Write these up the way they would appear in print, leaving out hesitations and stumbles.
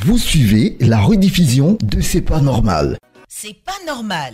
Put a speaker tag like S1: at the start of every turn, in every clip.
S1: Vous suivez la rediffusion de C'est pas normal.
S2: C'est pas normal.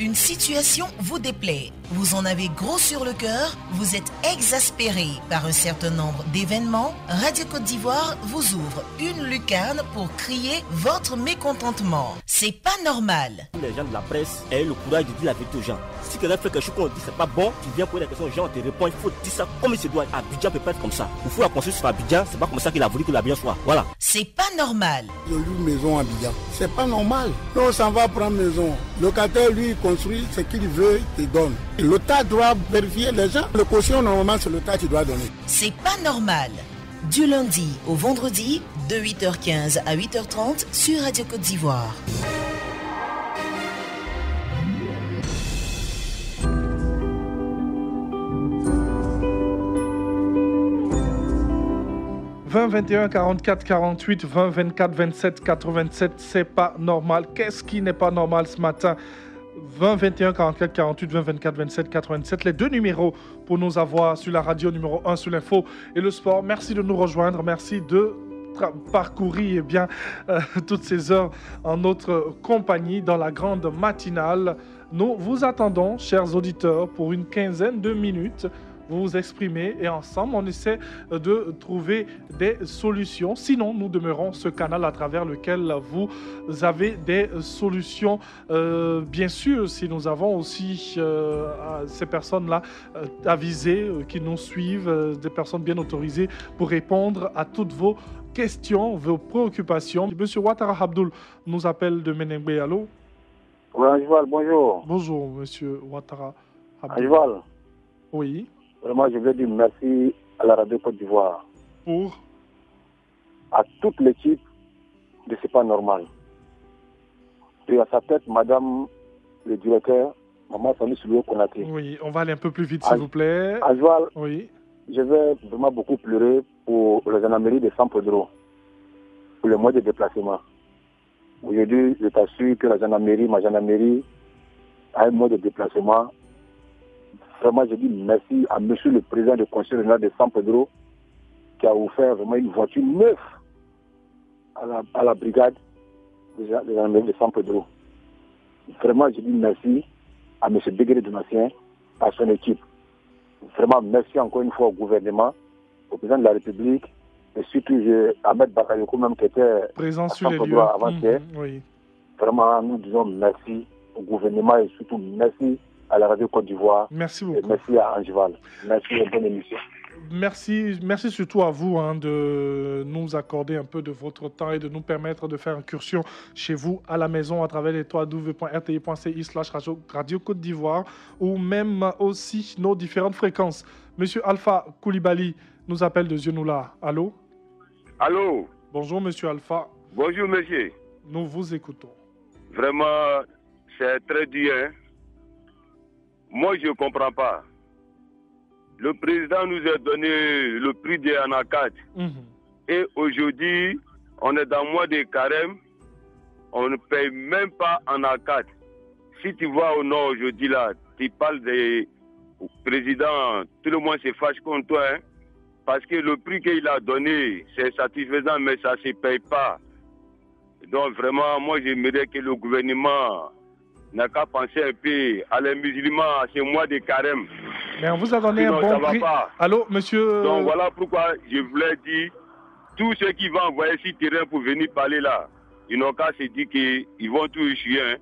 S2: Une situation vous déplaît, vous en avez gros sur le cœur, vous êtes exaspéré par un certain nombre d'événements, Radio Côte d'Ivoire vous ouvre une lucarne pour crier votre mécontentement. C'est pas normal.
S3: Les gens de la presse aient le courage de dire la vérité aux gens. Si quelqu'un fait quelque chose qu'on dit c'est pas bon, tu viens poser la question aux gens, on te répond, il faut dire ça comme il se doit. Abidjan peut pas être comme ça. Il faut la construire sur Abidjan, c'est pas comme ça qu'il a voulu que l'Abidjan soit. Voilà.
S2: C'est pas normal.
S4: Je loue une maison à Abidjan. C'est pas normal. Non, on s'en va prendre maison. Le locataire, lui, il construit ce qu'il veut, il donne. L'État doit vérifier les gens. Le caution, normalement, c'est l'État qui doit donner.
S2: C'est pas normal. Du lundi au vendredi, de 8h15 à 8h30 sur Radio Côte d'Ivoire. «
S5: 20 21 44 48 20 24 27 87, c'est pas normal. Qu'est-ce qui n'est pas normal ce matin? 20 21 44 48 20 24 27 87, les deux numéros pour nous avoir sur la radio, numéro 1 sur l'info et le sport. Merci de nous rejoindre, merci de parcourir toutes ces heures en notre compagnie dans la grande matinale. Nous vous attendons, chers auditeurs, pour une quinzaine de minutes. Vous vous exprimez et ensemble, on essaie de trouver des solutions. Sinon, nous demeurons ce canal à travers lequel vous avez des solutions. Bien sûr, si nous avons aussi ces personnes-là avisées, qui nous suivent, des personnes bien autorisées pour répondre à toutes vos questions, vos préoccupations. Monsieur Ouattara Abdoul nous appelle de Menengbe. Allô?
S6: Oui, Anjoual, bonjour.
S5: Bonjour, monsieur Ouattara Abdoul.
S6: Anjoual.
S5: Oui.
S6: Vraiment, je veux dire merci à la radio Côte d'Ivoire.
S5: Pour?
S6: À toute l'équipe de C'est pas normal. Et à sa tête, madame le directeur, maman Sani Soulou Konaté.
S5: Oui, on va aller un peu plus vite, s'il vous plaît.
S6: Anjoual,
S5: oui.
S6: Je vais vraiment beaucoup pleurer pour la gendarmerie de San Pedro, pour le mois de déplacement. Aujourd'hui, je t'assure que ma gendarmerie, a un mois de déplacement. Vraiment, je dis merci à monsieur le président du conseil régional de San Pedro qui a offert vraiment une voiture neuve à la brigade de gendarmerie de San Pedro. Vraiment, je dis merci à monsieur Degré Donatien, à son équipe. Vraiment, merci encore une fois au gouvernement, au président de la République, et surtout à Ahmed Bakayoko même qui était
S5: présent
S6: à
S5: sur
S6: San
S5: les
S6: Pedro
S5: lieux.
S6: avant-hier.
S5: Oui.
S6: Vraiment, nous disons merci au gouvernement et surtout merci à la radio Côte d'Ivoire.
S5: Merci beaucoup.
S6: Et merci à Angeval. Merci et bonne émission.
S5: Merci surtout à vous de nous accorder un peu de votre temps et de nous permettre de faire incursion chez vous à la maison à travers les www.rti.ci/radio Côte d'Ivoire ou même aussi nos différentes fréquences. Monsieur Alpha Koulibaly nous appelle de Zionoula. Allô?
S7: Allô?
S5: Bonjour monsieur Alpha.
S7: Bonjour monsieur.
S5: Nous vous écoutons.
S7: Vraiment, c'est très dur. Hein? Moi, je ne comprends pas. Le président nous a donné le prix des Anacad. Et aujourd'hui, on est dans le mois de carême. On ne paye même pas Anacad. Si tu vas au nord aujourd'hui, là, tu parles des présidents, tout le monde se fâche contre toi. Hein, parce que le prix qu'il a donné, c'est satisfaisant, mais ça ne se paye pas. Donc vraiment, moi, j'aimerais que le gouvernement n'a qu'à penser un peu à les musulmans, à ce mois de carême.
S5: Mais on vous a donné
S7: sinon,
S5: un bon prix. Allô, monsieur?
S7: Donc voilà pourquoi je voulais dire, tous ceux qui vont envoyer sur terrain pour venir parler là, ils n'ont qu'à se dire qu'ils vont tout échouer. Hein.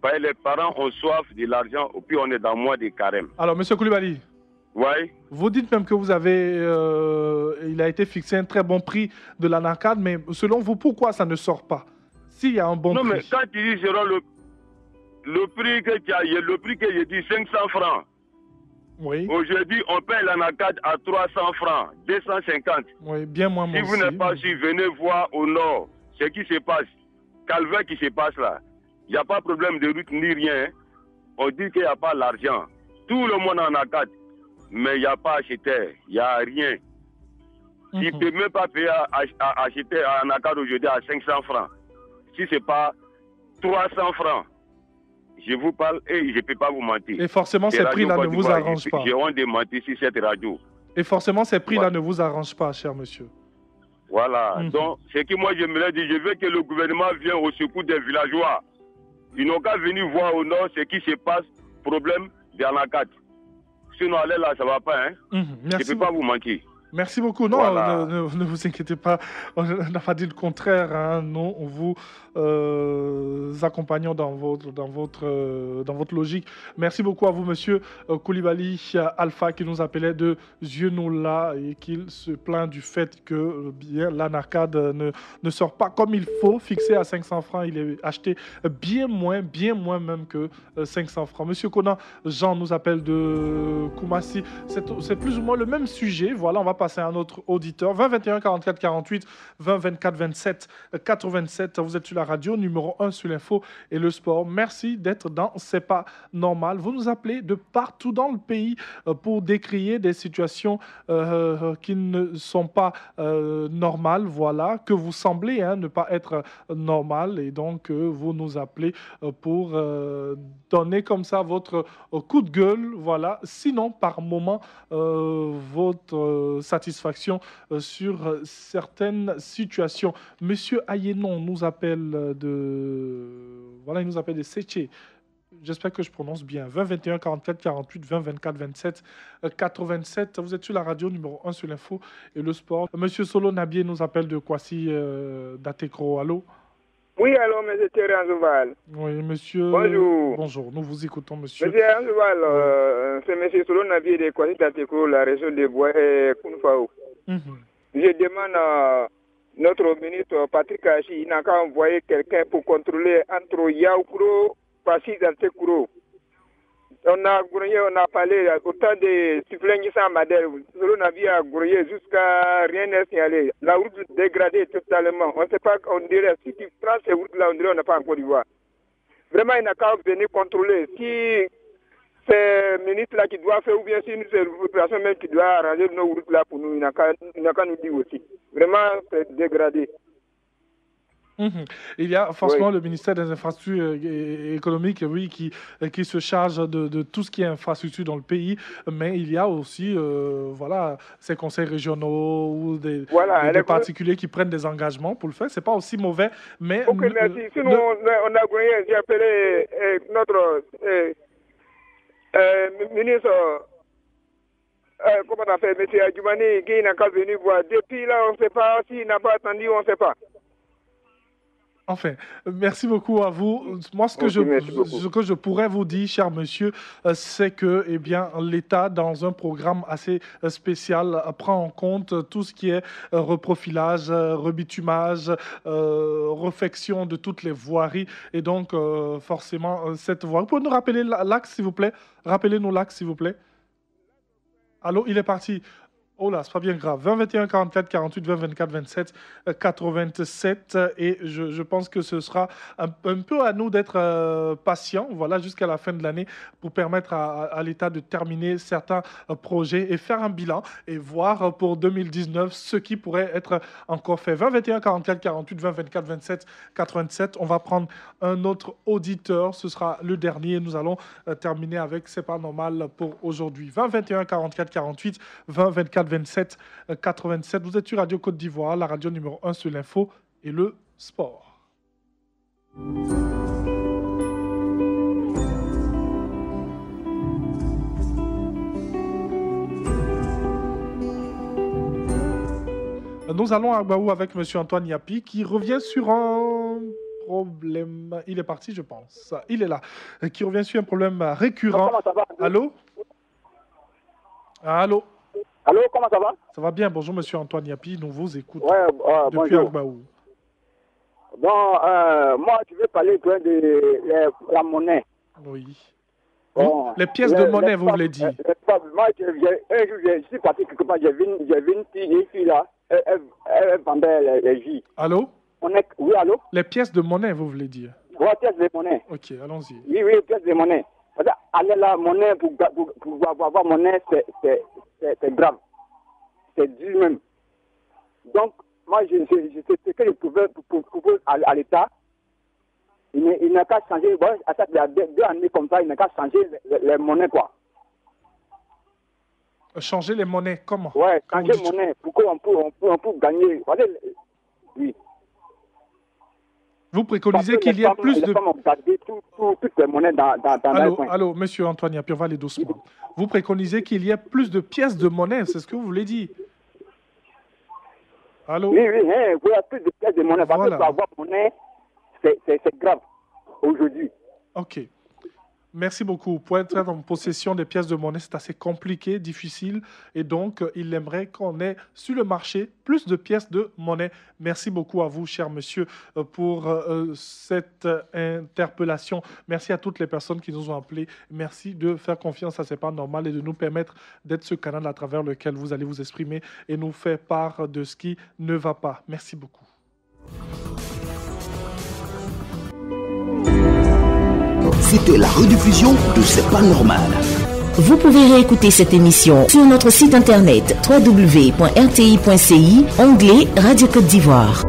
S7: Parce que les parents ont soif de l'argent, et puis on est dans le mois de carême.
S5: Alors, monsieur Koulibaly,
S7: ouais.
S5: Vous dites même que vous avez, il a été fixé un très bon prix de l'anacad, mais selon vous, pourquoi ça ne sort pas? S'il y a un bon prix.
S7: Non, mais quand tu dis selon le prix que tu as, le prix que j'ai dit, 500 francs.
S5: Oui.
S7: Aujourd'hui, on paye l'anacad à 300 francs, 250.
S5: Oui, bien moins.
S7: Si vous n'êtes pas sûr, venez voir au nord ce qui se passe. Calvaire qui se passe là. Il n'y a pas de problème de route ni rien. On dit qu'il n'y a pas l'argent. Tout le monde en a 4. Mais il n'y a pas acheteur. Il n'y a rien. Il ne peut même pas payer à acheter un accord aujourd'hui à 500 francs. Si ce n'est pas 300 francs. Je vous parle et je ne peux pas vous mentir.
S5: Et forcément, ces prix-là ne vous arrangent pas.
S7: J'ai honte de mentir sur cette radio.
S5: Et forcément, ces prix-là ne vous arrangent pas, cher monsieur.
S7: Voilà. Donc, c'est que moi, j'aimerais dire, je veux que le gouvernement vienne au secours des villageois. Ils n'ont qu'à venir voir au nord ce qui se passe, problème d'Anakate. Sinon, aller là, ça ne va pas. Hein? Je ne peux pas vous manquer.
S5: Merci beaucoup. Non, voilà. ne vous inquiétez pas. On n'a pas dit le contraire. Hein. Nous, on vous accompagnons dans votre logique. Merci beaucoup à vous, monsieur Koulibaly Alpha, qui nous appelait de Zieunoulah et qui se plaint du fait que l'Anarcade ne sort pas comme il faut. Fixé à 500 francs, il est acheté bien moins même que 500 francs. Monsieur Conan Jean nous appelle de Koumassi. C'est plus ou moins le même sujet. Voilà, on va passer à un autre auditeur. 20 21 44 48, 20 24 27 87. Vous êtes sur la radio, numéro 1 sur l'info et le sport. Merci d'être dans C'est pas normal. Vous nous appelez de partout dans le pays pour décrier des situations qui ne sont pas normales. Voilà, que vous semblez ne pas être normal. Et donc, vous nous appelez pour donner comme ça votre coup de gueule. Voilà. Sinon, par moment, votre satisfaction sur certaines situations. Monsieur Ayénon nous appelle il nous appelle de Séché. J'espère que je prononce bien. 20 21 44 48 20 24 27 87. Vous êtes sur la radio numéro 1 sur l'info et le sport. Monsieur Solo Nabié nous appelle de Kwasi d'Atekro. Allô?
S8: Oui, allô, monsieur Thierry Anzouval.
S5: Oui, monsieur.
S8: Bonjour.
S5: Bonjour, nous vous écoutons, monsieur.
S8: Monsieur Anzouval, c'est monsieur Solo Nabié de Kwasi d'Atekro, la région de Bois et Kounfao. Je demande à notre ministre Patrick Hachi, il n'a qu'à envoyer quelqu'un pour contrôler entre Yaoukro, Passi d'Altekuro. On a parlé autant de Siflengis en Madère. On a vu à Gourrier jusqu'à rien n'est signalé. La route dégradée totalement. On ne sait pas, on dirait, si tu prends ces routes-là, on dirait on n'a pas encore d'Ivoire. Vraiment, il n'a qu'à venir contrôler. Si c'est le ministre-là qui doit faire, ou bien si c'est l'opération même qui doit arranger nos routes-là pour nous, il n'a qu'à nous dire aussi. Vraiment, c'est dégradé.
S5: Il y a forcément le ministère des Infrastructures économiques, oui, qui se charge de tout ce qui est infrastructure dans le pays, mais il y a aussi ces conseils régionaux ou des particuliers qui prennent des engagements pour le faire. C'est pas aussi mauvais, mais...
S8: Ok, merci. Sinon, on a gagné, j'ai appelé notre ministre... comment on a fait, M. Adjoumani, qui n'a qu'à venir voir. Depuis là, on ne sait pas, s'il n'a pas attendu, on ne sait pas.
S5: Enfin, merci beaucoup à vous. Moi, ce que je pourrais vous dire, cher monsieur, c'est que l'État, dans un programme assez spécial, prend en compte tout ce qui est reprofilage, rebitumage, réfection de toutes les voiries. Et donc, forcément, cette voirie... Vous pouvez nous rappeler l'axe, s'il vous plaît? Rappelez-nous l'axe, s'il vous plaît. Allô, il est parti. Oh là, c'est pas bien grave. 20 21 44 48 20 24 27 87 et je pense que ce sera un peu à nous d'être patients, voilà, jusqu'à la fin de l'année pour permettre à l'État de terminer certains projets et faire un bilan et voir pour 2019 ce qui pourrait être encore fait. 20 21 44 48 20 24 27 87. On va prendre un autre auditeur. Ce sera le dernier. Nous allons terminer avec C'est pas normal pour aujourd'hui. 20 21 44 48 20 24 27 87. Vous êtes sur Radio Côte d'Ivoire, la radio numéro 1 sur l'info et le sport. Nous allons à Agbaou avec M. Antoine Yapi qui revient sur un problème. Il est parti, je pense. Il est là. Qui revient sur un problème récurrent.
S6: Comment ça va?
S5: Allô? Allô?
S6: Allô, comment ça va?
S5: Ça va bien. Bonjour, monsieur Antoine Yapi. Nous vous écoutons depuis
S6: bonjour.
S5: Agbaou.
S6: Bon, moi, je vais parler de la monnaie.
S5: Oui.
S6: Bon,
S5: les pièces de monnaie, vous voulez dire?
S6: Moi, je suis parti quelque part, j'ai vu une fille là, elle vendait les jus.
S5: Allô?
S6: Oui, allô?
S5: Les pièces de monnaie, vous voulez dire?
S6: Oui, pièces de monnaie.
S5: Ok, allons-y.
S6: Oui, pièces de monnaie. Aller là, monnaie, pour avoir monnaie, c'est grave. C'est dur même. Donc, moi, ce que je pouvais proposer à l'État, il n'a qu'à changer, bon, il y a 2 années comme ça, il n'a qu'à changer les monnaies, quoi.
S5: Changer les monnaies, comment?
S6: Oui, changer les monnaies, pour qu'on peut gagner. Oui.
S5: Vous préconisez qu'il y ait plus de...
S6: Les femmes ont gardé toutes les monnaies dans les coins.
S5: Allô, monsieur Antoine Yapi, on va aller doucement. Vous préconisez qu'il y ait plus de pièces de monnaie, c'est ce que vous voulez dire? Allô?
S6: Oui, il y a plus de pièces de monnaie. Parce que pour avoir monnaie, c'est grave aujourd'hui.
S5: Ok. Merci beaucoup. Pour être en possession des pièces de monnaie, c'est assez compliqué, difficile. Et donc, il aimerait qu'on ait sur le marché plus de pièces de monnaie. Merci beaucoup à vous, cher monsieur, pour cette interpellation. Merci à toutes les personnes qui nous ont appelés. Merci de faire confiance à C'est pas normal et de nous permettre d'être ce canal à travers lequel vous allez vous exprimer et nous faire part de ce qui ne va pas. Merci beaucoup.
S1: C'était la rediffusion de C'est pas normal.
S2: Vous pouvez réécouter cette émission sur notre site internet www.rti.ci, onglet Radio Côte d'Ivoire.